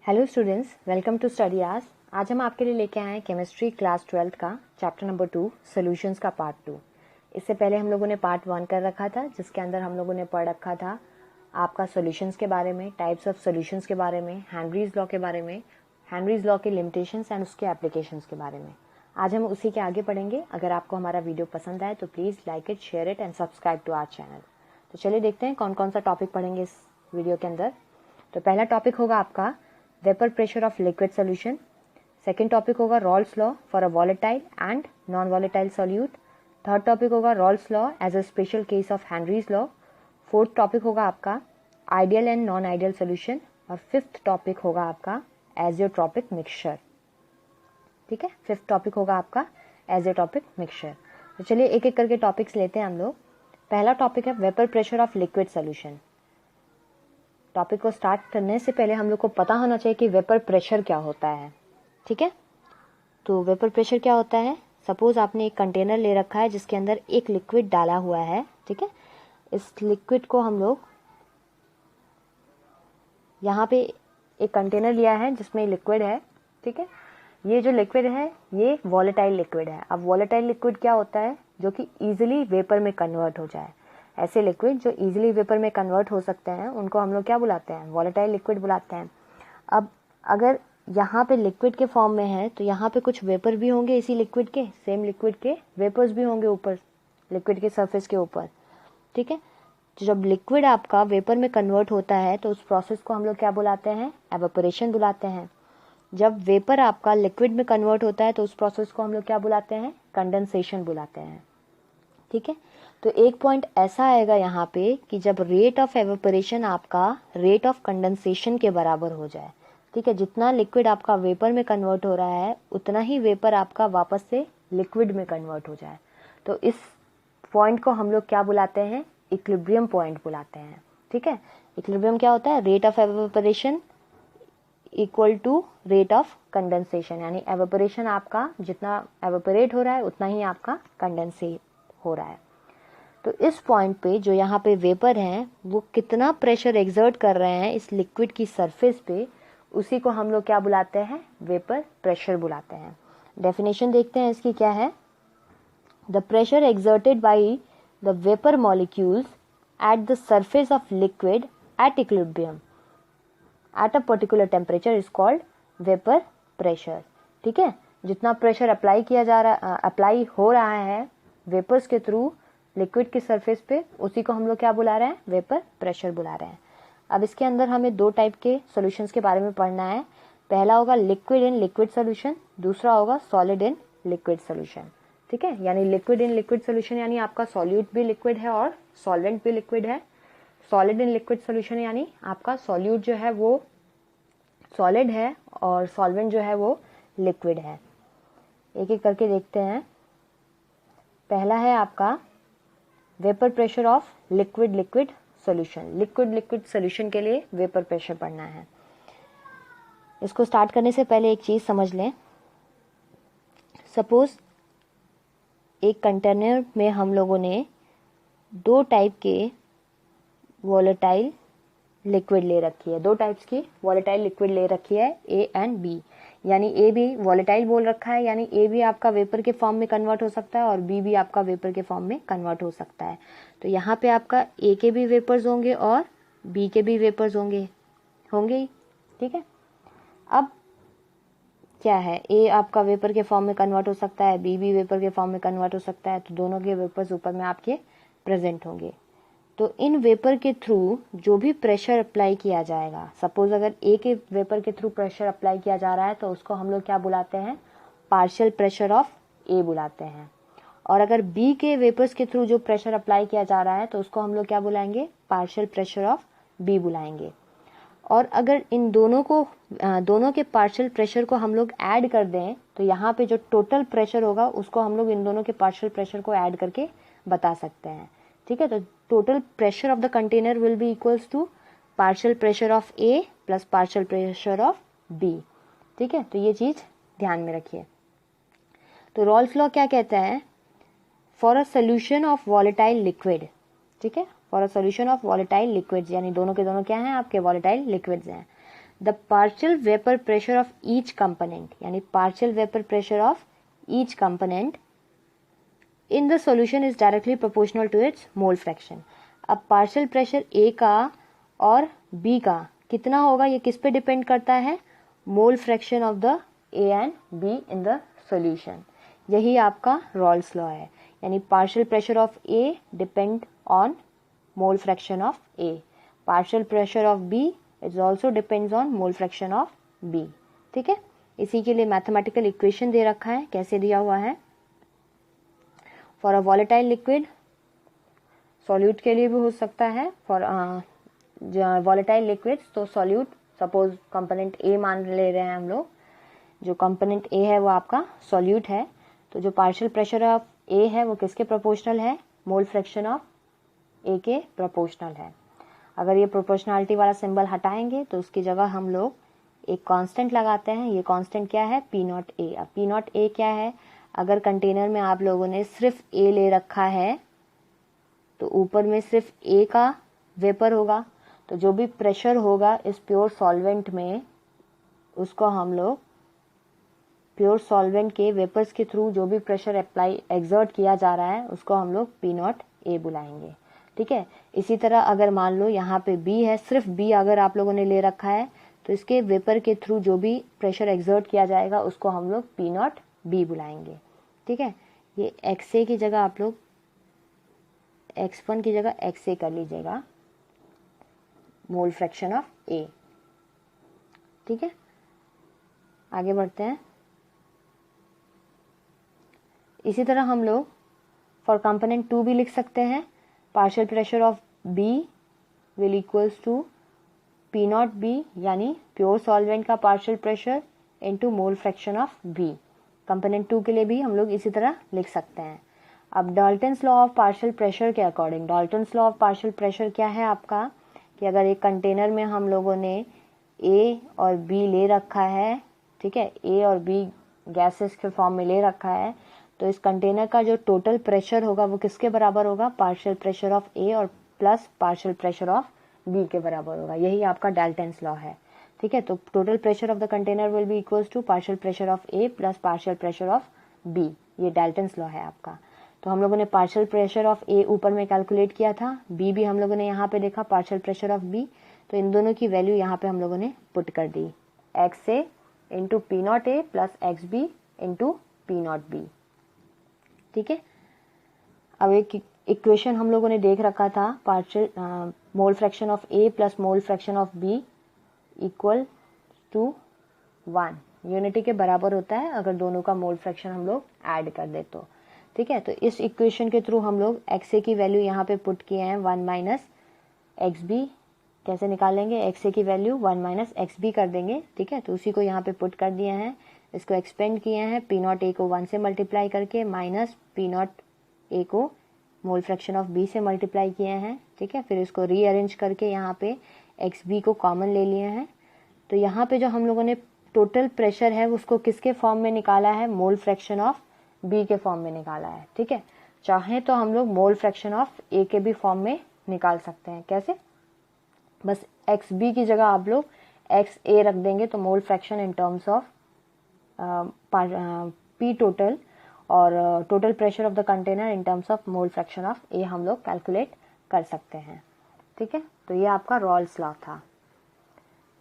Hello students, welcome to study hours. आज हम आपके लिए लेके आए हैं केमिस्ट्री क्लास 12 का चैप्टर नंबर 2 सॉल्यूशंस का पार्ट 2। इससे पहले हम लोगों ने पार्ट 1 कर रखा था, जिसके अंदर हम लोगों ने पढ़ रखा था आपका सॉल्यूशंस के बारे में, टाइप्स ऑफ सॉल्यूशंस के बारे में, हेनरीज लॉ के बारे में, हेनरीज लॉ के लिमिटेशंस एंड उसके एप्लीकेशंस के बारे में। आज हम उसी के आगे पढ़ेंगे। अगर आपको हमारा वीडियो पसंद आए तो please like it, share it and subscribe to our channel. तो चलिए देखते हैं कौन कौन सा टॉपिक पढ़ेंगे इस वीडियो के अंदर। तो पहला टॉपिक होगा आपका vapour pressure of liquid solution. Second topic होगा Raoult's law for a volatile and non volatile solute. Third topic होगा Raoult's law as a special case of Henry's law. Fourth topic होगा आपका ideal and non ideal solution. और fifth topic होगा आपका azeotropic mixture. ठीक है, fifth topic होगा आपका एजियोट्रॉपिक मिक्सचर। तो चलिए एक एक करके टॉपिक्स लेते हैं हम लोग। पहला टॉपिक है vapour pressure of liquid solution. Topic को स्टार्ट करने से पहले हम लोग को पता होना चाहिए कि वेपर प्रेशर क्या होता है। ठीक है, तो वेपर प्रेशर क्या होता है। सपोज आपने एक कंटेनर ले रखा है जिसके अंदर एक लिक्विड डाला हुआ है। ठीक है, इस लिक्विड को हम लोग यहाँ पे एक कंटेनर लिया है जिसमें लिक्विड है। ठीक है, ये जो लिक्विड है ये वॉलेटाइल लिक्विड है। अब वॉलेटाइल लिक्विड क्या होता है, जो कि इजीली वेपर में कन्वर्ट हो जाए। ऐसे लिक्विड जो इजीली वेपर में कन्वर्ट हो सकते हैं उनको हम लोग क्या बुलाते हैं, वॉलेटाइल लिक्विड बुलाते हैं। अब अगर यहाँ पे लिक्विड के फॉर्म में है तो यहाँ पे कुछ वेपर भी होंगे इसी लिक्विड के, सेम लिक्विड के वेपर्स भी होंगे ऊपर लिक्विड के सरफेस के ऊपर। ठीक है, तो जब लिक्विड आपका वेपर में कन्वर्ट होता है तो उस प्रोसेस को हम लोग क्या बुलाते हैं, एवापोरेशन बुलाते हैं। जब वेपर आपका लिक्विड में कन्वर्ट होता है तो उस प्रोसेस को हम लोग क्या बुलाते हैं, कंडेंसेशन बुलाते हैं। ठीक है, तो एक पॉइंट ऐसा आएगा यहाँ पे कि जब रेट ऑफ एवेपोरेशन आपका रेट ऑफ कंडेंसेशन के बराबर हो जाए। ठीक है, जितना लिक्विड आपका वेपर में कन्वर्ट हो रहा है उतना ही वेपर आपका वापस से लिक्विड में कन्वर्ट हो जाए। तो इस पॉइंट को हम लोग क्या बुलाते हैं, इक्विलिब्रियम पॉइंट बुलाते हैं। ठीक है, इक्विलिब्रियम क्या होता है, rate of evaporation equal to rate of condensation, यानी एवेपोरेशन आपका जितना एवेपोरेट हो रहा है उतना ही आपका कंडेंसेट हो रहा है। तो इस पॉइंट पे जो यहाँ पे वेपर हैं वो कितना प्रेशर एक्सर्ट कर रहे हैं इस लिक्विड की सरफेस पे, उसी को हम लोग क्या बुलाते हैं, वेपर प्रेशर बुलाते हैं। डेफिनेशन देखते हैं इसकी क्या है। The pressure exerted by the vapour molecules at the surface of liquid at equilibrium at a particular temperature is called vapour pressure. ठीक है, जितना प्रेशर अप्लाई किया जा रहा अप्लाई हो रहा है वेपर्स के थ्रू लिक्विड की सरफेस पे, उसी को हम लोग क्या बुला रहे हैं, वेपर प्रेशर बुला रहे हैं। अब इसके अंदर हमें दो टाइप के सॉल्यूशंस के बारे में पढ़ना है। पहला होगा लिक्विड इन लिक्विड सॉल्यूशन, दूसरा होगा सॉलिड इन लिक्विड सॉल्यूशन। ठीक है, यानी लिक्विड इन लिक्विड सॉल्यूशन यानी आपका सॉल्यूट भी लिक्विड है और सॉल्वेंट भी लिक्विड है। सॉलिड इन लिक्विड सॉल्यूशन यानी आपका सॉल्यूट जो है वो सॉलिड है और सॉल्वेंट जो है वो लिक्विड है। एक एक करके देखते हैं। पहला है आपका vapour pressure of liquid liquid solution. Liquid liquid solution के लिए वेपर प्रेशर पढ़ना है। इसको स्टार्ट करने से पहले एक चीज समझ लें। सपोज एक कंटेनर में हम लोगों ने दो टाइप के वॉलेटाइल लिक्विड ले रखी है, दो टाइप्स की वॉलेटाइल लिक्विड ले रखी है, ए एंड बी। यानी ए भी वॉलेटाइल बोल रखा है, यानी ए भी आपका वेपर के फॉर्म में कन्वर्ट हो सकता है और बी भी आपका वेपर के फॉर्म में कन्वर्ट हो सकता है। तो यहाँ पे आपका ए के भी वेपर्स होंगे और बी के भी वेपर्स होंगे ही। ठीक है, अब क्या है, ए आपका वेपर के फॉर्म में कन्वर्ट हो सकता है, बी भी वेपर के फॉर्म में कन्वर्ट हो सकता है, तो दोनों के वेपर्स ऊपर में आपके प्रेजेंट होंगे। तो इन वेपर के थ्रू जो भी प्रेशर अप्लाई किया जाएगा, सपोज अगर ए के वेपर के थ्रू प्रेशर अप्लाई किया जा रहा है तो उसको हम लोग क्या बुलाते हैं, पार्शियल प्रेशर ऑफ ए बुलाते हैं। और अगर बी के वेपर्स के थ्रू जो प्रेशर अप्लाई किया जा रहा है तो उसको हम लोग क्या बुलाएंगे, पार्शियल प्रेशर ऑफ बी बुलाएंगे। और अगर इन दोनों के पार्शियल प्रेशर को हम लोग ऐड कर दें तो यहाँ पे जो टोटल प्रेशर होगा उसको हम लोग इन दोनों के पार्शियल प्रेशर को ऐड करके बता सकते हैं। ठीक है, तो total pressure of the container will be equals to partial pressure of A plus partial pressure of B. ठीक है, तो ये चीज ध्यान में रखिए। तो रॉल्स लॉ क्या कहता है, for a solution of volatile liquid. ठीक है, for a solution of volatile liquids, यानी दोनों के दोनों क्या हैं, आपके वॉलेटाइल लिक्विड्स हैं। The partial vapour pressure of each component, यानी partial vapour pressure of each component in the solution is directly proportional to its mole fraction. अब पार्शियल प्रेशर ए का और बी का कितना होगा ये किस पे डिपेंड करता है, mole fraction of the A and B in the solution. यही आपका रॉल्स लॉ है, यानी partial pressure of A depend on mole fraction of A, partial pressure of B it also depends on mole fraction of B. ठीक है, इसी के लिए mathematical equation दे रखा है, कैसे दिया हुआ है, for a volatile liquid, solute के लिए भी हो सकता है, फॉर वॉलेटाइल लिक्विड्स तो सॉल्यूट, सपोज कंपोनेंट ए मान ले रहे हैं हम लोग, जो कंपोनेंट ए है वो आपका सॉल्यूट है, तो जो पार्शियल प्रेशर ऑफ ए है वो किसके प्रोपोर्शनल है, मोल फ्रैक्शन ऑफ ए के प्रोपोर्शनल है। अगर ये प्रोपोर्शनलिटी वाला सिंबल हटाएंगे तो उसकी जगह हम लोग एक कांस्टेंट लगाते हैं, ये कांस्टेंट क्या है, पी नॉट ए। अब पी नॉट ए क्या है, अगर कंटेनर में आप लोगों ने सिर्फ ए ले रखा है तो ऊपर में सिर्फ ए का वेपर होगा, तो जो भी प्रेशर होगा इस प्योर सॉल्वेंट में उसको हम लोग प्योर सॉल्वेंट के वेपर्स के थ्रू जो भी प्रेशर अप्लाई एक्सर्ट किया जा रहा है उसको हम लोग पी नॉट ए बुलाएंगे। ठीक है, इसी तरह अगर मान लो यहाँ पे बी है, सिर्फ बी अगर आप लोगों ने ले रखा है तो इसके वेपर के थ्रू जो भी प्रेशर एक्सर्ट किया जाएगा उसको हम लोग पी नॉट बी बुलाएंगे। ठीक है, ये एक्स ए की जगह आप लोग x1 की जगह एक्स ए कर लीजिएगा, मोल फ्रैक्शन ऑफ ए। ठीक है, आगे बढ़ते हैं। इसी तरह हम लोग फॉर कंपोनेंट 2 भी लिख सकते हैं, partial pressure of B will equals to P not B, यानी प्योर सॉल्वेंट का partial pressure into mole fraction of B. Component 2 के लिए भी हम लोग इसी तरह लिख सकते हैं। अब Dalton's law of partial pressure के according, Dalton's law of partial pressure क्या है आपका, कि अगर एक कंटेनर में हम लोगों ने ए और बी ले रखा है, ठीक है, ए और बी गैसेस के फॉर्म में ले रखा है, तो इस कंटेनर का जो टोटल प्रेशर होगा वो किसके बराबर होगा, पार्शियल प्रेशर ऑफ ए और plus partial pressure of B के बराबर होगा। यही आपका डाल्टन्स लॉ है। ठीक है, तो total pressure of the container will be equals to partial pressure of A plus partial pressure of B, ये डाल्टन्स लॉ है आपका। तो हम लोगों ने पार्शियल प्रेशर ऑफ ए ऊपर में कैलकुलेट किया था, बी भी हम लोगों ने यहाँ पे देखा पार्शियल प्रेशर ऑफ बी, तो इन दोनों की वैल्यू यहाँ पे हम लोगों ने पुट कर दी, X A into P naught A plus X B into P not B. ठीक है, अब एक इक्वेशन हम लोगों ने देख रखा था, partial mole fraction of A plus mole fraction of B equal to 1, unity के बराबर होता है अगर दोनों का मोल फ्रैक्शन हम लोग ऐड कर दे तो। ठीक है, तो इस इक्वेशन के थ्रू हम लोग एक्स ए की वैल्यू यहाँ पे पुट किए हैं 1 माइनस एक्स बी, कैसे निकालेंगे, एक्स ए की वैल्यू 1 माइनस एक्स बी कर देंगे। ठीक है, तो उसी को यहाँ पे पुट कर दिए हैं, इसको एक्सपेंड किए हैं, पी नॉट ए को 1 से मल्टीप्लाई करके माइनस पी नॉट ए को मोल फ्रैक्शन ऑफ बी से मल्टीप्लाई किए हैं। ठीक है, फिर इसको रीअरेंज करके यहाँ पे एक्स बी को कॉमन ले लिए हैं, तो यहाँ पे जो हम लोगों ने टोटल प्रेशर है उसको किसके फॉर्म में निकाला है, मोल फ्रैक्शन ऑफ बी के फॉर्म में निकाला है। ठीक है, चाहे तो हम लोग मोल फ्रैक्शन ऑफ ए के भी फॉर्म में निकाल सकते हैं, कैसे, बस एक्स बी की जगह आप लोग एक्स ए रख देंगे तो mole fraction in terms of P total और total pressure of the container in terms of mole fraction of A हम लोग कैलकुलेट कर सकते हैं। ठीक है, तो ये आपका रॉल्स लॉ था।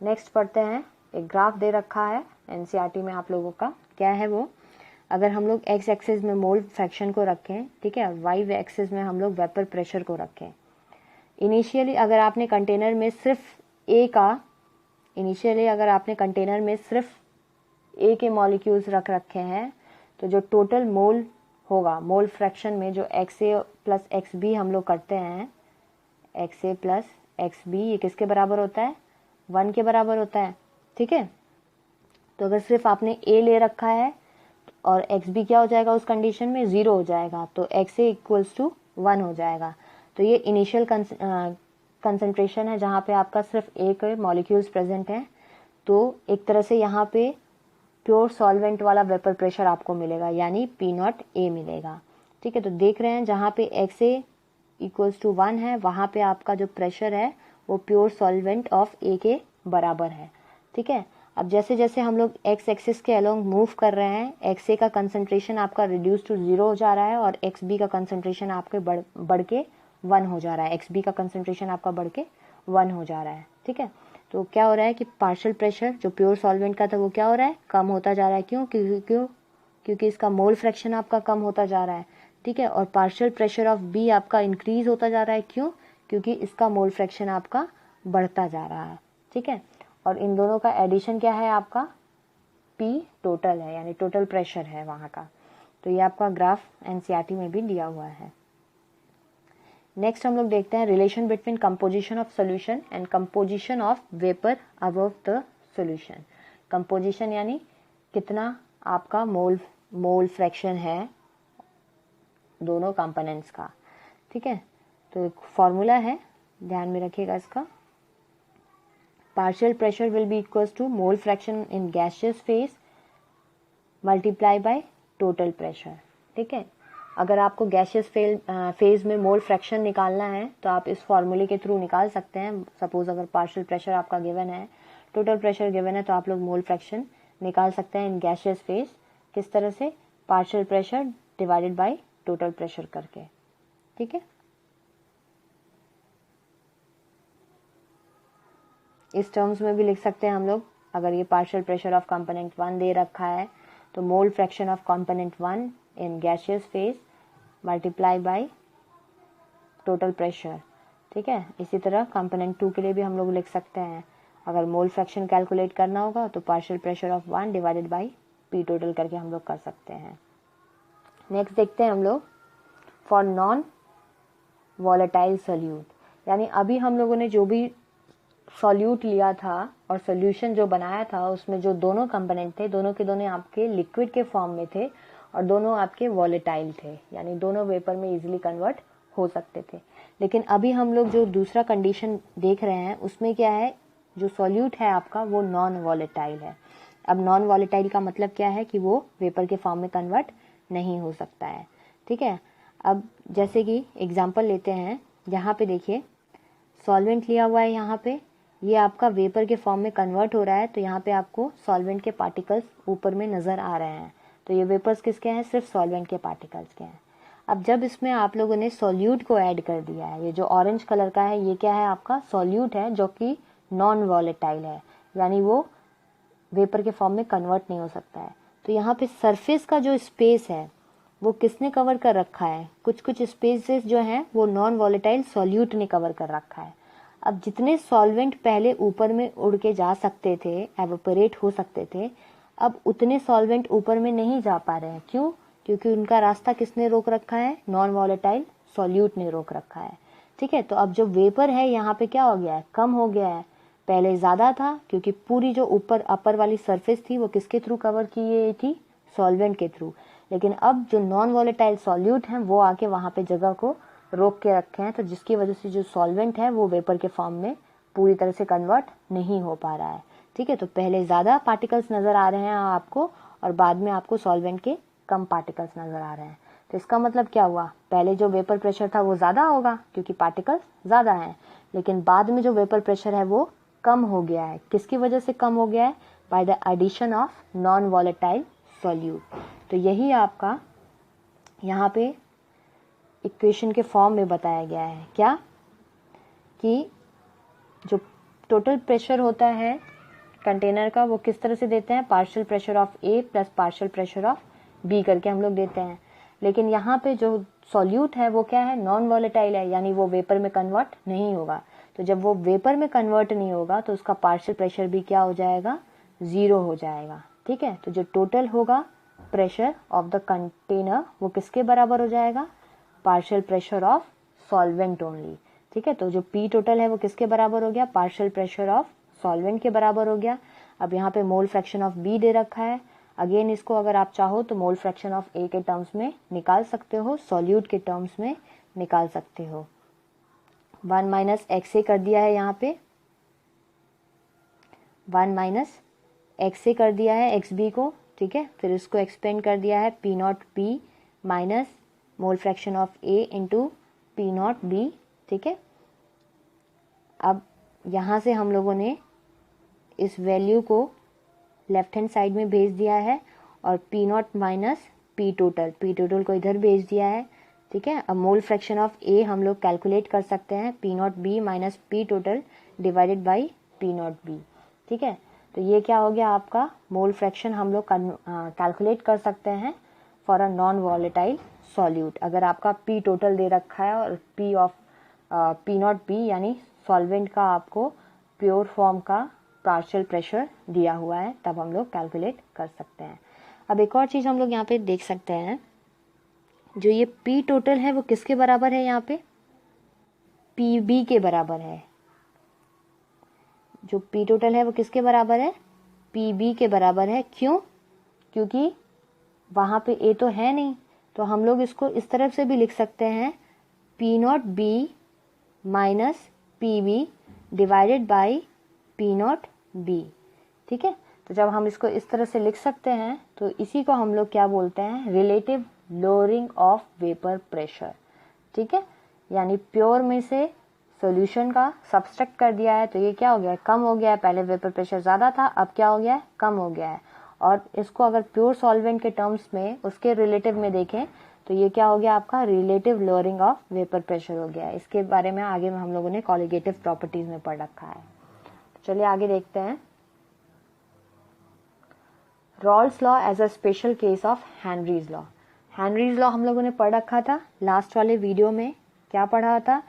नेक्स्ट पढ़ते हैं, एक ग्राफ दे रखा है एनसीईआरटी में आप लोगों का, क्या है वो, अगर हम लोग एक्स एक्सिस में मोल फ्रैक्शन को रखें, ठीक है, वाई एक्सिस में हम लोग वेपर प्रेशर को रखें। इनिशियली अगर आपने कंटेनर में सिर्फ ए के मॉलिक्यूल्स रख रखे हैं, तो जो टोटल मोल होगा, मोल फ्रैक्शन में जो एक्स ए प्लस एक्स बी हम लोग करते हैं, एक्स ए प्लस एक्स बी ये किसके बराबर होता है, 1 के बराबर होता है। ठीक है, तो अगर सिर्फ आपने ए ले रखा है और एक्स बी क्या हो जाएगा उस कंडीशन में, 0 हो जाएगा, तो एक्स ए इक्वल्स टू 1 हो जाएगा। तो ये इनिशियल कंसंट्रेशन है जहाँ पे आपका सिर्फ ए के मॉलिक्यूल्स प्रेजेंट हैं, तो एक तरह से यहाँ पे प्योर सॉल्वेंट वाला वेपर प्रेशर आपको मिलेगा, यानी पी नॉट ए मिलेगा। ठीक है, तो देख रहे हैं जहाँ पे एक्स ए इक्वल्स टू 1 है वहाँ पे आपका जो प्रेशर है वो प्योर सॉल्वेंट ऑफ ए के बराबर है। ठीक है। अब जैसे जैसे हम लोग एक्स एक्सिस के अलोंग मूव कर रहे हैं, एक्स ए का कंसंट्रेशन आपका रिड्यूस टू 0 हो जा रहा है और एक्स बी का कंसंट्रेशन आपके बढ़ के 1 हो जा रहा है, एक्स बी का कंसंट्रेशन आपका बढ़ के 1 हो जा रहा है। ठीक है, तो क्या हो रहा है कि पार्शियल प्रेशर जो प्योर सॉल्वेंट का था वो क्या हो रहा है, कम होता जा रहा है। क्यों? क्योंकि इसका मोल फ्रैक्शन आपका कम होता जा रहा है। ठीक है, और पार्शियल प्रेशर ऑफ बी आपका इंक्रीज होता जा रहा है। क्यों? क्योंकि इसका मोल फ्रैक्शन आपका बढ़ता जा रहा है। ठीक है, और इन दोनों का एडिशन क्या है आपका, पी टोटल है, यानी टोटल प्रेशर है वहाँ का। तो ये आपका ग्राफ एनसीईआरटी में भी दिया हुआ है। नेक्स्ट हम लोग देखते हैं relation between composition of solution and composition of vapour above the solution. Composition यानी कितना आपका मोल फ्रैक्शन है दोनों कंपोनेंट्स का। ठीक है, तो एक फॉर्मूला है, ध्यान में रखिएगा इसका। Partial pressure will be equals to mole fraction in gaseous phase multiply by total pressure. ठीक है, अगर आपको गैसियस फेज में मोल फ्रैक्शन निकालना है तो आप इस फॉर्मूले के थ्रू निकाल सकते हैं। सपोज अगर पार्शियल प्रेशर आपका गिवन है, टोटल प्रेशर गिवन है, तो आप लोग मोल फ्रैक्शन निकाल सकते हैं इन गैसियस फेज। किस तरह से? Partial pressure divided by total pressure करके। ठीक है, इस टर्म्स में भी लिख सकते हैं हम लोग। अगर ये पार्शियल प्रेशर ऑफ कंपोनेंट 1 दे रखा है तो mole fraction of component 1 in gaseous phase multiply by total pressure. ठीक है, इसी तरह कंपोनेंट 2 के लिए भी हम लोग लिख सकते हैं। अगर मोल फ्रैक्शन कैलकुलेट करना होगा तो partial pressure of 1 divided by P total करके हम लोग कर सकते हैं। नेक्स्ट देखते हैं हम लोग फॉर नॉन वॉलेटाइल सोल्यूट, यानी अभी हम लोगों ने जो भी सॉल्यूट लिया था और सोल्यूशन जो बनाया था उसमें जो दोनों कंपोनेंट थे, दोनों के दोनों आपके लिक्विड के फॉर्म में थे और दोनों आपके वॉलेटाइल थे, यानी दोनों वेपर में इजीली कन्वर्ट हो सकते थे। लेकिन अभी हम लोग जो दूसरा कंडीशन देख रहे हैं उसमें क्या है, जो सॉल्यूट है आपका वो नॉन वॉलेटाइल है। अब नॉन वॉलेटाइल का मतलब क्या है कि वो वेपर के फॉर्म में कन्वर्ट नहीं हो सकता है। ठीक है, अब जैसे कि एग्जांपल लेते हैं, यहाँ पे देखिए सॉल्वेंट लिया हुआ है, यहाँ पे ये आपका वेपर के फॉर्म में कन्वर्ट हो रहा है, तो यहाँ पे आपको सॉल्वेंट के पार्टिकल्स ऊपर में नजर आ रहे हैं। तो ये वेपर्स किसके हैं? सिर्फ सॉल्वेंट के पार्टिकल्स के हैं। अब जब इसमें आप लोगों ने सॉल्यूट को ऐड कर दिया है, ये जो ऑरेंज कलर का है ये क्या है आपका सॉल्यूट है, जो कि नॉन वॉलेटाइल है, यानी वो वेपर के फॉर्म में कन्वर्ट नहीं हो सकता है। तो यहाँ पे सरफेस का जो स्पेस है वो किसने कवर कर रखा है? कुछ कुछ स्पेसेस जो हैं वो नॉन वॉलेटाइल सॉल्यूट ने कवर कर रखा है। अब जितने सॉल्वेंट पहले ऊपर में उड़ के जा सकते थे, एवोपरेट हो सकते थे, अब उतने सॉल्वेंट ऊपर में नहीं जा पा रहे हैं। क्यों? क्योंकि उनका रास्ता किसने रोक रखा है? नॉन वॉलेटाइल सॉल्यूट ने रोक रखा है। ठीक है, तो अब जो वेपर है यहाँ पे क्या हो गया है? कम हो गया है। पहले ज्यादा था क्योंकि पूरी जो ऊपर अपर वाली सरफेस थी वो किसके थ्रू कवर की गई थी? सॉल्वेंट के थ्रू। लेकिन अब जो नॉन वॉलेटाइल सॉल्यूट हैं वो आके वहां पे जगह को रोक के रखे हैं, तो जिसकी वजह से जो सॉल्वेंट है वो वेपर के फॉर्म में पूरी तरह से कन्वर्ट नहीं हो पा रहा है। ठीक है, तो पहले ज्यादा पार्टिकल्स नजर आ रहे हैं आपको और बाद में आपको सॉल्वेंट के कम पार्टिकल्स नजर आ रहे हैं। तो इसका मतलब क्या हुआ? पहले जो वेपर प्रेशर था वो ज्यादा होगा क्योंकि पार्टिकल्स ज्यादा हैं, लेकिन बाद में जो वेपर प्रेशर है वो कम हो गया है। किसकी वजह से कम हो गया है? By the addition of non volatile solute. तो यही आपका यहाँ पे इक्वेशन के फॉर्म में बताया गया है। क्या? कि जो टोटल प्रेशर होता है कंटेनर का वो किस तरह से देते हैं? Partial pressure of A plus partial pressure of B करके हम लोग देते हैं। लेकिन यहाँ पे जो सॉल्यूट है वो क्या है? नॉन वॉलेटाइल है, यानी वो वेपर में कन्वर्ट नहीं होगा। तो जब वो वेपर में कन्वर्ट नहीं होगा तो उसका पार्शियल प्रेशर भी क्या हो जाएगा? 0 हो जाएगा। ठीक है, तो जो टोटल होगा प्रेशर ऑफ द कंटेनर वो किसके बराबर हो जाएगा? Partial pressure of solvent only. ठीक है, तो जो पी टोटल है वो किसके बराबर हो गया? पार्शियल प्रेशर ऑफ सॉल्वेंट के बराबर हो गया। अब यहाँ पे मोल फ्रैक्शन ऑफ बी दे रखा है। अगेन इसको अगर आप चाहो तो मोल फ्रैक्शन ऑफ ए के टर्म्स में निकाल सकते हो, सॉल्यूट के टर्म्स में निकाल सकते हो। 1 माइनस एक्स ए कर दिया है, यहाँ पे 1 माइनस एक्स ए कर दिया है एक्स बी को। ठीक है, फिर इसको एक्सपेंड कर दिया है P not B minus mole fraction of A into P not B. ठीक है, अब यहाँ से हम लोगों ने इस वैल्यू को लेफ्ट हैंड साइड में भेज दिया है और P not minus P total को इधर भेज दिया है, ठीक है। अब मोल फ्रैक्शन ऑफ ए हम लोग कैलकुलेट कर सकते हैं, P not B minus P total divided by P not B, ठीक है। तो ये क्या हो गया आपका मोल फ्रैक्शन हम लोग कैलकुलेट कर सकते हैं for a non volatile solute. अगर आपका पी टोटल दे रखा है और P of P not B यानी सॉल्वेंट का आपको प्योर फॉर्म का पार्शियल प्रेशर दिया हुआ है, तब हम लोग कैलकुलेट कर सकते हैं। अब एक और चीज़ हम लोग यहाँ पे देख सकते हैं, जो ये पी टोटल है वो किसके बराबर है, यहाँ पे पी बी के बराबर है। जो पी टोटल है वो किसके बराबर है, पी बी के बराबर है। क्यों? क्योंकि वहाँ पे ए तो है नहीं, तो हम लोग इसको इस तरफ से भी लिख सकते हैं, P not B minus P B divided by P not B, ठीक है। तो जब हम इसको इस तरह से लिख सकते हैं तो इसी को हम लोग क्या बोलते हैं, relative lowering of vapour pressure, ठीक है। यानी प्योर में से सॉल्यूशन का सब्सट्रैक्ट कर दिया है तो ये क्या हो गया है, कम हो गया है। पहले वेपर प्रेशर ज़्यादा था, अब क्या हो गया है, कम हो गया है। और इसको अगर प्योर सॉल्वेंट के टर्म्स में उसके रिलेटिव में देखें तो ये क्या हो गया आपका, relative lowering of vapour pressure हो गया है। इसके बारे में आगे में हम लोगों ने कॉलिगेटिव प्रॉपर्टीज में पढ़ रखा है। चलिए आगे देखते हैं। Raoult's law as a special case of Henry's law. Henry's law हम लोगों ने पढ़ रखा था लास्ट वाले वीडियो में। क्या पढ़ा था,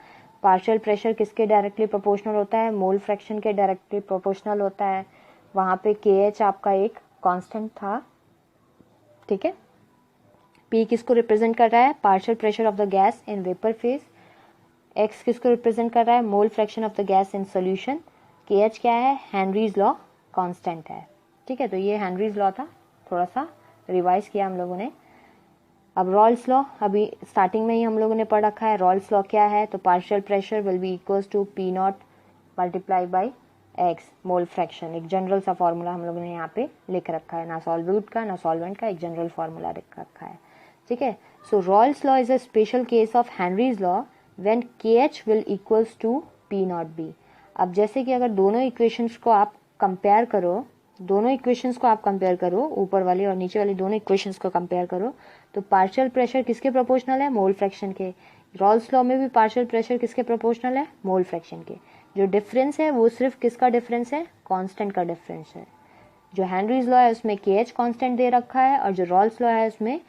पार्शियल प्रेशर किसके डायरेक्टली प्रोपोर्शनल होता है, मोल फ्रैक्शन के डायरेक्टली प्रोपोर्शनल होता है। वहां पे KH आपका एक कांस्टेंट था, ठीक है। P किसको रिप्रेजेंट कर रहा है, partial pressure of the gas in vapour phase. X किसको रिप्रेजेंट कर रहा है, mole fraction of the gas in solution. KH क्या है, हेनरीज लॉ कांस्टेंट है, ठीक है। तो ये हेनरीज लॉ था, थोड़ा सा रिवाइज किया हम लोगों ने। अब रॉल्स लॉ अभी स्टार्टिंग में ही हम लोगों ने पढ़ रखा है। रॉल्स लॉ क्या है, तो partial pressure will be equals to P not multiply by X mole fraction. एक जनरल सा फॉर्मूला हम लोगों ने यहाँ पे लिख रखा है, ना सॉल्यूट का ना सॉल्वेंट का, एक जनरल फॉर्मूला लिख रखा है, ठीक है। So Raoult's law is a special case of Henry's law when KH will equals to P not B. अब जैसे कि अगर दोनों इक्वेशंस को आप कंपेयर करो, ऊपर वाली और नीचे वाली दोनों इक्वेशंस को कंपेयर करो, तो पार्शियल प्रेशर किसके प्रोपोर्शनल है, मोल फ्रैक्शन के। रॉल्स लॉ में भी पार्शियल प्रेशर किसके प्रोपोर्शनल है, मोल फ्रैक्शन के। जो डिफरेंस है वो सिर्फ किसका डिफरेंस है, कांस्टेंट का डिफरेंस है। जो हेनरीज लॉ है उसमें KH कांस्टेंट दे रखा है और जो रॉल्स लॉ है उसमें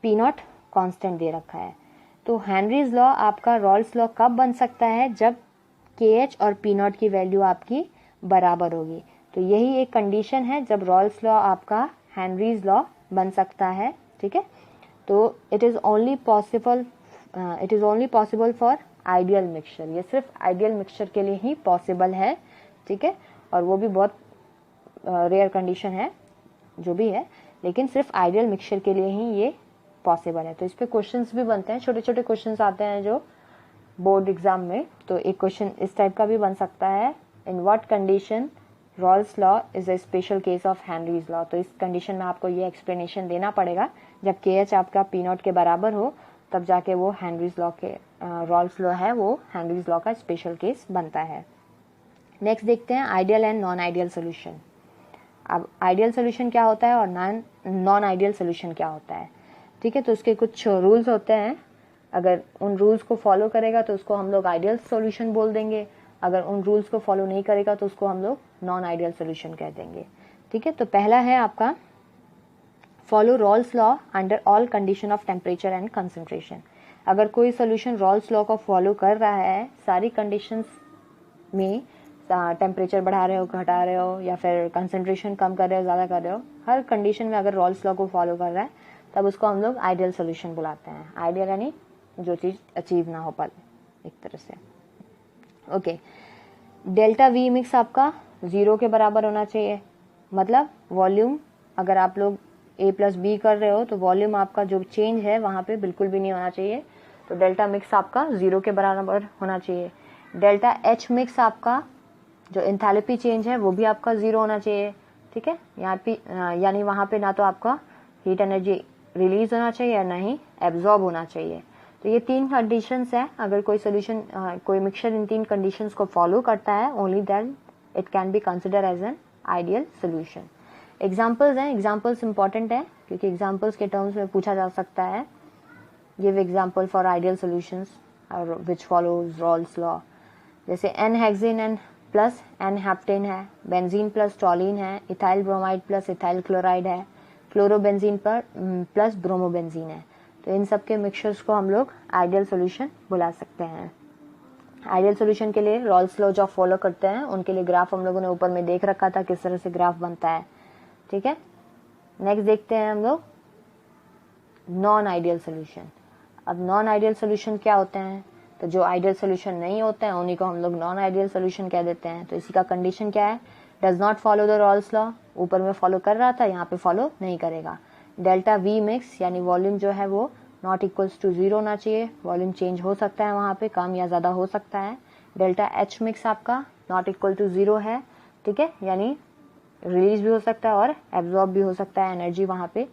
पी नॉट कांस्टेंट दे रखा है। तो हेनरीज लॉ आपका रॉल्स लॉ कब बन सकता है, जब KH और पी नॉट की वैल्यू आपकी बराबर होगी। तो यही एक कंडीशन है जब रॉल्स लॉ आपका हेनरीज लॉ बन सकता है, ठीक है। तो it is only possible for ideal mixture. ये सिर्फ आइडियल मिक्सचर के लिए ही पॉसिबल है, ठीक है। और वो भी बहुत रेयर कंडीशन है जो भी है, लेकिन सिर्फ आइडियल मिक्सचर के लिए ही ये पॉसिबल है। तो इस पे क्वेश्चंस भी बनते हैं, छोटे छोटे क्वेश्चंस आते हैं जो बोर्ड एग्जाम में। तो एक क्वेश्चन इस टाइप का भी बन सकता है, in what condition Rawls law is a special case of Henry's law. तो इस कंडीशन में आपको ये एक्सप्लेनेशन देना पड़ेगा, जब KH आपका पी नॉट के बराबर हो तब जाके वो हेनरीज लॉ के रॉल्स लॉ है वो हेनरीज लॉ का स्पेशल केस बनता है। नेक्स्ट देखते हैं ideal and non ideal solution. अब आइडियल सोल्यूशन क्या होता है और नॉन आइडियल सोल्यूशन क्या होता है, ठीक है। तो उसके कुछ रूल्स होते हैं, अगर उन रूल्स को फॉलो करेगा तो उसको हम लोग आइडियल सोल्यूशन बोल देंगे, अगर उन रूल्स को फॉलो नहीं करेगा तो उसको हम लोग नॉन आइडियल सोल्यूशन कह देंगे, ठीक है। तो पहला है आपका follow Rawls law under all condition of temperature and concentration. अगर कोई सोल्यूशन रॉल्स लॉ को फॉलो कर रहा है सारी कंडीशंस में, टेम्परेचर बढ़ा रहे हो घटा रहे हो या फिर कंसंट्रेशन कम कर रहे हो ज़्यादा कर रहे हो, हर कंडीशन में अगर रॉल्स लॉ को फॉलो कर रहा है तब उसको हम लोग आइडियल सोल्यूशन बुलाते हैं। आइडियल यानी जो चीज़ अचीव ना हो पाए एक तरह से, ओके। डेल्टा V मिक्स आपका 0 के बराबर होना चाहिए, मतलब वॉल्यूम अगर आप लोग A+B कर रहे हो तो वॉल्यूम आपका जो चेंज है वहाँ पे बिल्कुल भी नहीं होना चाहिए। तो डेल्टा मिक्स आपका 0 के बराबर होना चाहिए। डेल्टा H मिक्स आपका जो एंथैल्पी चेंज है वो भी आपका 0 होना चाहिए, ठीक है। यहाँ पे यानी वहाँ पे ना तो आपका हीट एनर्जी रिलीज होना चाहिए या ना ही एब्जॉर्ब होना चाहिए। तो ये 3 कंडीशंस है, अगर कोई सोल्यूशन कोई मिक्सचर इन 3 कंडीशंस को फॉलो करता है only then it can be consider as an ideal solution. Examples हैं, एग्जाम्पल्स इंपॉर्टेंट है क्योंकि एग्जाम्पल्स के टर्म्स में पूछा जा सकता है। Give example for ideal solutions और विच फॉलोज रॉल्स लॉ। जैसे n hexane n plus n heptane है, बेंजीन प्लस टॉलिन है, ethyl bromide plus ethyl chloride है, क्लोरोबेंजीन पर प्लस ब्रोमोबेंजीन है। तो इन सब के मिक्सचर्स को हम लोग आइडियल सोल्यूशन बुला सकते हैं। आइडियल सोल्यूशन के लिए रॉल्स लॉ जो आप फॉलो करते हैं उनके लिए ग्राफ हम लोगों ने ऊपर में देख रखा था किस तरह से ग्राफ बनता है। ठीक है, नेक्स्ट देखते हैं हम लोग नॉन आइडियल सोल्यूशन। अब नॉन आइडियल सोल्यूशन क्या होते हैं? तो जो आइडियल सोल्यूशन नहीं होते हैं उन्हीं को हम लोग नॉन आइडियल सोल्यूशन कह देते हैं। तो इसी का कंडीशन क्या है? Does not follow the Rawls law. ऊपर में फॉलो कर रहा था, यहाँ पे फॉलो नहीं करेगा। डेल्टा वी मिक्स यानी वॉल्यूम जो है वो नॉट इक्वल्स टू 0 होना चाहिए। वॉल्यूम चेंज हो सकता है, वहां पे कम या ज्यादा हो सकता है। डेल्टा एच मिक्स आपका नॉट इक्वल टू 0 है। ठीक है, यानी रिलीज भी हो सकता है और एब्जॉर्ब भी हो सकता है एनर्जी वहां पे।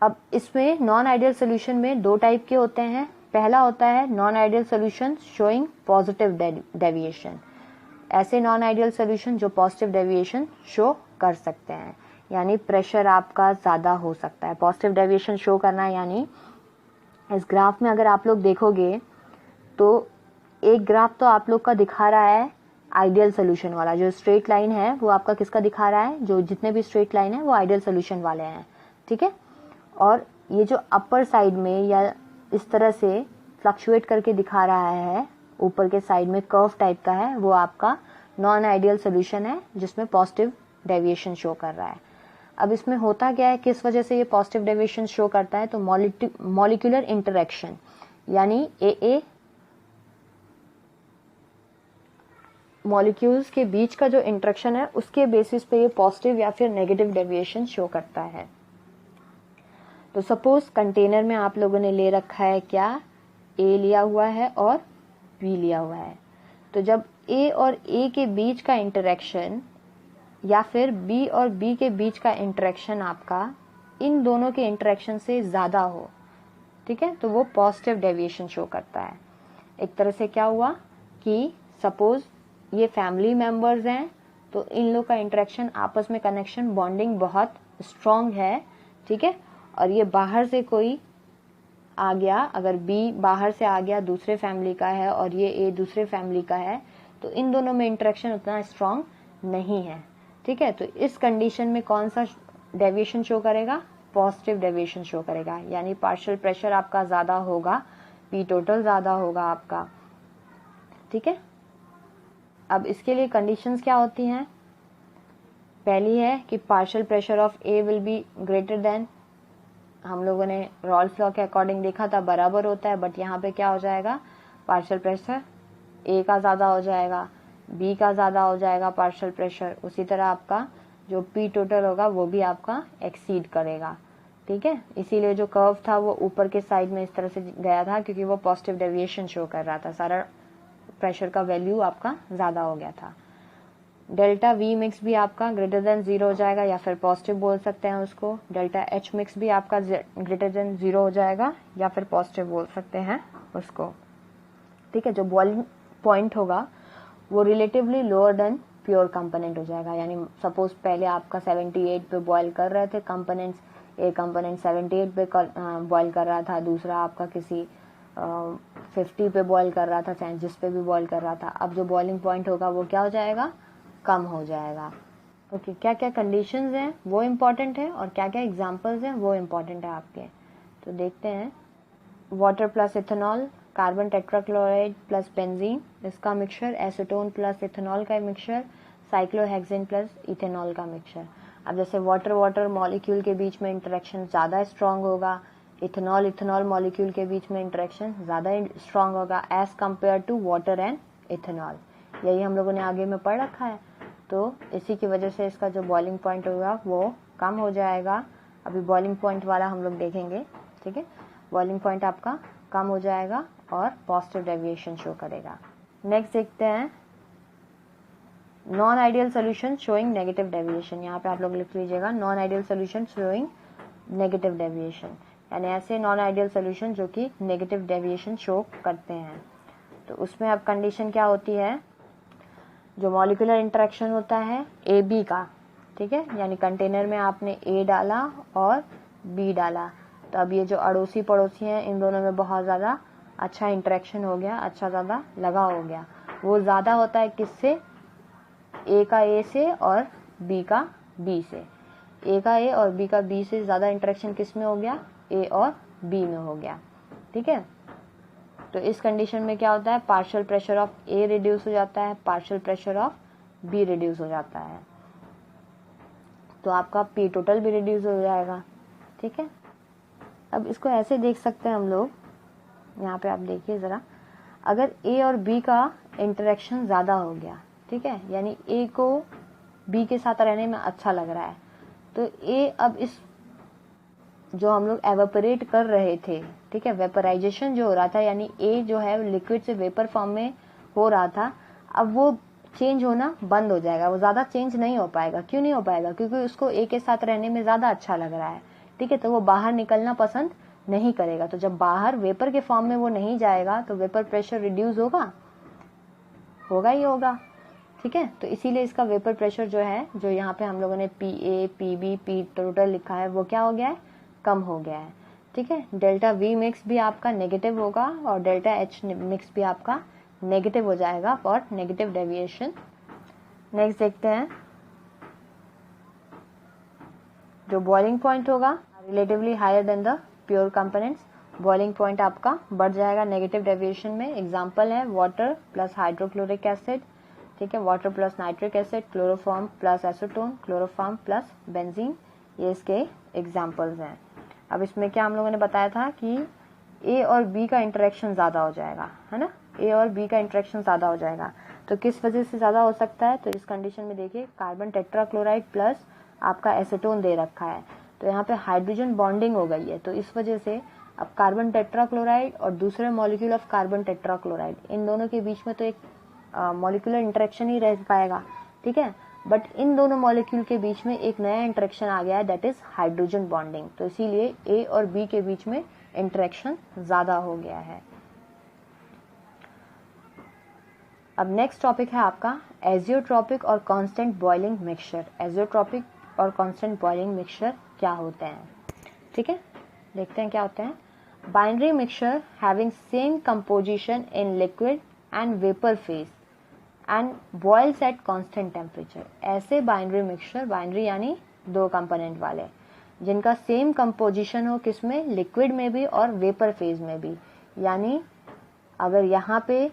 अब इसमें नॉन आइडियल सोल्यूशन में दो टाइप के होते हैं। पहला होता है non ideal solution showing positive deviation. ऐसे नॉन आइडियल सोल्यूशन जो पॉजिटिव डेविएशन शो कर सकते हैं, यानी प्रेशर आपका ज्यादा हो सकता है। पॉजिटिव डेविएशन शो करना यानी इस ग्राफ में अगर आप लोग देखोगे तो एक ग्राफ तो आप लोग का दिखा रहा है आइडियल सोल्यूशन वाला। जो स्ट्रेट लाइन है वो आपका किसका दिखा रहा है? जो जितने भी स्ट्रेट लाइन है वो आइडियल सोल्यूशन वाले हैं। ठीक है, और ये जो अपर साइड में या इस तरह से फ्लक्चुएट करके दिखा रहा है ऊपर के साइड में कर्व टाइप का है, वो आपका नॉन आइडियल सोल्यूशन है जिसमें पॉजिटिव डेविएशन शो कर रहा है। अब इसमें होता क्या है, किस वजह से ये पॉजिटिव डेविएशन शो करता है? तो मॉलिक्यूलर इंटरेक्शन यानी ए मॉलिक्यूल्स के बीच का जो इंटरेक्शन है उसके बेसिस पे ये पॉजिटिव या फिर नेगेटिव डेविएशन शो करता है। तो सपोज कंटेनर में आप लोगों ने ले रखा है क्या? ए लिया हुआ है और बी लिया हुआ है। तो जब ए और ए के बीच का इंटरेक्शन या फिर बी और बी के बीच का इंटरेक्शन आपका इन दोनों के इंटरेक्शन से ज्यादा हो, ठीक है, तो वो पॉजिटिव डेविएशन शो करता है। एक तरह से क्या हुआ कि सपोज ये फैमिली मेंबर्स हैं, तो इन लोग का इंटरेक्शन आपस में कनेक्शन बॉन्डिंग बहुत स्ट्रांग है। ठीक है, और ये बाहर से कोई आ गया, अगर बी बाहर से आ गया दूसरे फैमिली का है और ये ए दूसरे फैमिली का है, तो इन दोनों में इंटरेक्शन उतना स्ट्रांग नहीं है। ठीक है, तो इस कंडीशन में कौन सा डेविएशन शो करेगा? पॉजिटिव डेविएशन शो करेगा, यानी पार्शियल प्रेशर आपका ज्यादा होगा, पी टोटल ज्यादा होगा आपका। ठीक है, अब इसके लिए कंडीशंस क्या होती हैं? पहली है कि partial pressure of A will be greater than, हम लोगों ने रॉल्स लॉ के अकॉर्डिंग देखा था बराबर होता है, बट यहाँ पे क्या हो जाएगा? पार्शियल प्रेशर ए का ज्यादा हो जाएगा, बी का ज्यादा हो जाएगा पार्शियल प्रेशर। उसी तरह आपका जो पी टोटल होगा वो भी आपका एक्सीड करेगा। ठीक है, इसीलिए जो कर्व था वो ऊपर के साइड में इस तरह से गया था क्योंकि वो पॉजिटिव डेविएशन शो कर रहा था, सारा प्रेशर का वैल्यू आपका ज्यादा हो गया था। डेल्टा वी मिक्स भी आपका ग्रेटर देन 0 हो जाएगा या फिर पॉजिटिव बोल सकते हैं उसको। डेल्टा एच मिक्स भी आपका ग्रेटर देन 0 हो जाएगा या फिर पॉजिटिव बोल सकते हैं उसको। ठीक है, जो बॉइलिंग पॉइंट होगा वो relatively lower than pure component हो जाएगा। यानी सपोज पहले आपका 78 पे बॉयल कर रहे थे कंपोनेंट्स, एक कंपोनेंट 78 पे बॉयल कर रहा था, दूसरा आपका किसी 50 पे बॉयल कर रहा था, चाहे जिस पे भी बॉयल कर रहा था। अब जो बॉइलिंग पॉइंट होगा वो क्या हो जाएगा? कम हो जाएगा। ओके, क्या क्या कंडीशंस हैं वो इम्पोर्टेंट है और क्या क्या एग्जांपल्स हैं वो इम्पोर्टेंट है आपके। तो देखते हैं, water plus ethanol, carbon tetrachloride plus benzene इसका मिक्सचर, एसीटोन प्लस इथेनॉल का मिक्सचर, साइक्लोहेक्सेन प्लस इथेनॉल का मिक्सचर। अब जैसे वाटर वाटर मॉलिक्यूल के बीच में इंटरेक्शन ज्यादा स्ट्रांग होगा, इथेनॉल इथेनॉल मॉलिक्यूल के बीच में इंटरेक्शन ज्यादा स्ट्रांग होगा as compare to water and ethanol. यही हम लोगों ने आगे में पढ़ रखा है। तो इसी की वजह से इसका जो बॉइलिंग पॉइंट होगा वो कम हो जाएगा। अभी बॉइलिंग पॉइंट वाला हम लोग देखेंगे। ठीक है, बॉइलिंग पॉइंट आपका कम हो जाएगा और पॉजिटिव डेविएशन शो करेगा। नेक्स्ट देखते हैं non ideal solution showing negative deviation. यहाँ पे आप लोग लिख लीजिएगा non ideal solution showing negative deviation, यानी ऐसे नॉन आइडियल सोल्यूशन जो कि नेगेटिव डेविएशन शो करते हैं। तो उसमें अब कंडीशन क्या होती है? जो मॉलिक्यूलर इंटरेक्शन होता है ए बी का, ठीक है, यानी कंटेनर में आपने ए डाला और बी डाला, तो अब ये जो अड़ोसी पड़ोसी हैं इन दोनों में बहुत ज़्यादा अच्छा इंटरेक्शन हो गया, अच्छा ज़्यादा लगा हो गया। वो ज़्यादा होता है किससे? ए का ए से और बी का बी से। ए का ए और बी का बी से ज़्यादा इंटरेक्शन किस में हो गया? ए और बी में हो गया, ठीक है। तो इस कंडीशन में क्या होता है? Partial pressure of A reduce हो जाता है, partial pressure of be reduce हो जाता है, तो आपका पी टोटल भी रिड्यूस हो जाएगा, ठीक है। अब इसको ऐसे देख सकते हैं हम लोग, यहाँ पे आप देखिए ज़रा, अगर ए और बी का इंटरेक्शन ज़्यादा हो गया, ठीक है, यानी ए को बी के साथ रहने में अच्छा लग रहा है, तो ए अब इस जो हम लोग एवेपोरेट कर रहे थे, ठीक है, वेपराइजेशन जो हो रहा था, यानी ए जो है लिक्विड से वेपर फॉर्म में हो रहा था, अब वो चेंज होना बंद हो जाएगा, वो ज़्यादा चेंज नहीं हो पाएगा। क्यों नहीं हो पाएगा? क्योंकि उसको ए के साथ रहने में ज़्यादा अच्छा लग रहा है, ठीक है, तो वो बाहर निकलना पसंद नहीं करेगा। तो जब बाहर वेपर के फॉर्म में वो नहीं जाएगा तो वेपर प्रेशर रिड्यूस होगा, होगा ही होगा, ठीक है। तो इसीलिए इसका वेपर प्रेशर जो है, जो यहाँ पे हम लोगों ने P A P B P total लिखा है, वो क्या हो गया है? कम हो गया है, ठीक है। डेल्टा वी मिक्स भी आपका नेगेटिव होगा और डेल्टा एच मिक्स भी आपका नेगेटिव हो जाएगा फॉर नेगेटिव डेविएशन। नेक्स्ट देखते हैं, जो बॉइलिंग पॉइंट होगा relatively higher than the pure components, boiling point आपका बढ़ जाएगा नेगेटिव डेविएशन में। एग्जांपल है वाटर प्लस हाइड्रोक्लोरिक एसिड, ठीक है, water plus nitric acid, chloroform plus acetone, chloroform plus benzene, ये इसके एग्जांपल्स हैं। अब इसमें क्या हम लोगों ने बताया था कि ए और बी का इंटरेक्शन ज़्यादा हो जाएगा, है ना, ए और बी का इंटरेक्शन ज़्यादा हो जाएगा। तो किस वजह से ज़्यादा हो सकता है? तो इस कंडीशन में देखिए कार्बन टेट्राक्लोराइड प्लस आपका एसीटोन दे रखा है, तो यहाँ पे हाइड्रोजन बॉन्डिंग हो गई है, तो इस वजह से अब कार्बन टेट्राक्लोराइड और दूसरे मॉलिक्यूल ऑफ कार्बन टेट्राक्लोराइड, इन दोनों के बीच में तो एक मॉलिक्यूलर इंटरेक्शन ही रह पाएगा, ठीक है, बट इन दोनों मॉलिक्यूल के बीच में एक नया इंटरेक्शन आ गया है, दैट इज हाइड्रोजन बॉन्डिंग। तो इसीलिए ए और बी के बीच में इंटरेक्शन ज्यादा हो गया है। अब नेक्स्ट टॉपिक है आपका एजियोट्रॉपिक और कांस्टेंट बॉइलिंग मिक्सचर। एजियोट्रॉपिक और कांस्टेंट बॉइलिंग मिक्सचर क्या होते हैं, ठीक है, देखते हैं क्या होते हैं। Binary mixture having same composition in liquid and vapour phase and boils at constant temperature. ऐसे बाइनरी मिक्सचर, बाइनरी यानी दो कंपोनेंट वाले, जिनका सेम कंपोजिशन हो, किसमें? लिक्विड में भी और वेपर फेज में भी। यानी अगर यहाँ पे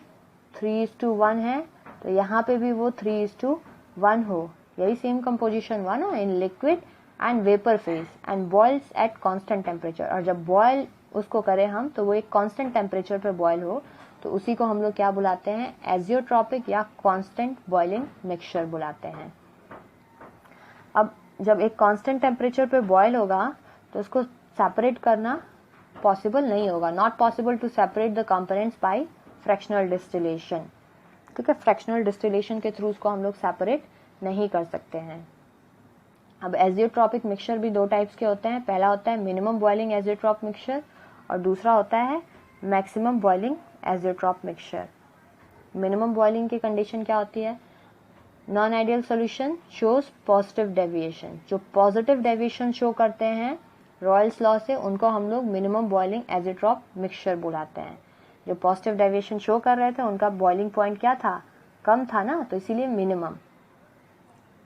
3:1 है तो यहाँ पे भी वो 3:1 हो, यही सेम कंपोजिशन हुआ ना in liquid and vapour phase and boils at constant temperature. और जब बॉयल उसको करें हम तो वो एक कांस्टेंट टेम्परेचर पे बॉयल हो, तो उसी को हम लोग क्या बुलाते हैं? एजियोट्रॉपिक या कांस्टेंट बॉइलिंग मिक्सचर बुलाते हैं। अब जब एक कांस्टेंट टेम्परेचर पे बॉयल होगा तो उसको सेपरेट करना पॉसिबल नहीं होगा, not possible to separate the components by fractional distillation, ठीक है, फ्रैक्शनल डिस्टिलेशन के थ्रू उसको हम लोग सेपरेट नहीं कर सकते हैं। अब एजियोट्रॉपिक मिक्सचर भी दो टाइप्स के होते हैं, पहला होता है मिनिमम बॉइलिंग एजियोट्रॉप मिक्सचर और दूसरा होता है maximum boiling azeotrope mixture. Minimum boiling की कंडीशन क्या होती है? Non ideal solution shows positive deviation. जो पॉजिटिव डेविएशन शो करते हैं रॉयल्स लॉ से, उनको हम लोग मिनिमम बॉइलिंग एजियोट्रॉप मिक्सचर बुलाते हैं। जो पॉजिटिव डेविएशन शो कर रहे थे उनका बॉइलिंग पॉइंट क्या था? कम था ना, तो इसीलिए minimum.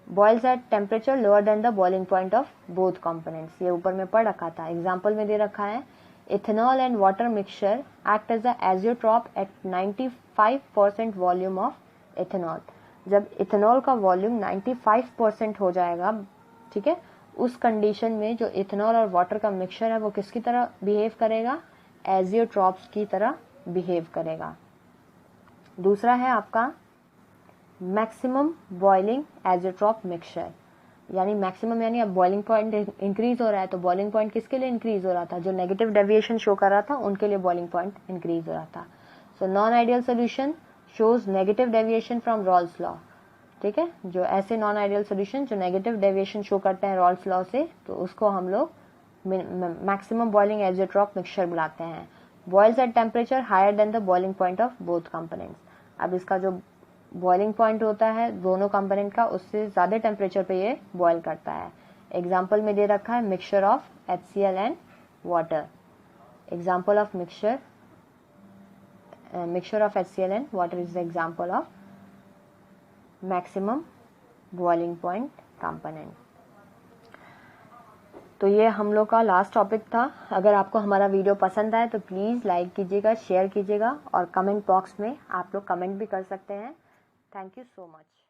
Boils at temperature lower than the boiling point of both components, ये ऊपर में पढ़ रखा था, एग्जांपल में दे रखा है। Ethanol and water mixture act as a azeotrope at 95% volume of ethanol. जब इथेनॉल का वॉल्यूम 95% हो जाएगा, ठीक है, उस कंडीशन में जो इथेनॉल और वाटर का मिक्सचर है वो किसकी तरह बिहेव करेगा? एजियोट्रॉप्स की तरह बिहेव करेगा। दूसरा है आपका मैक्सिमम बॉइलिंग एजियोट्रॉप मिक्सचर, यानी मैक्सिमम यानी अब बॉइलिंग पॉइंट इंक्रीज हो रहा है, तो बॉइलिंग पॉइंट किसके लिए इंक्रीज हो रहा था? जो नेगेटिव डेविएशन शो कर रहा था उनके लिए बॉइलिंग पॉइंट इंक्रीज हो रहा था। So non ideal solution shows negative deviation from Rawls law, ठीक है, जो ऐसे नॉन आइडियल सोल्यूशन जो नेगेटिव डेविएशन शो करते हैं रॉल्स लॉ से, तो उसको हम लोग मैक्सिमम बॉइलिंग एजियोट्रॉप मिक्सचर बुलाते हैं। Boils at temperature higher than the boiling point of both components. अब इसका जो बॉइलिंग पॉइंट होता है दोनों कंपोनेंट का, उससे ज़्यादा टेम्परेचर पे ये बॉयल करता है। एग्जाम्पल में दे रखा है mixture of HCl and water. Example of mixture of HCl and water is the example of maximum boiling point component। तो ये हम लोग का लास्ट टॉपिक था। अगर आपको हमारा वीडियो पसंद आए तो प्लीज़ लाइक कीजिएगा, शेयर कीजिएगा और कमेंट बॉक्स में आप लोग कमेंट भी कर सकते हैं। Thank you so much.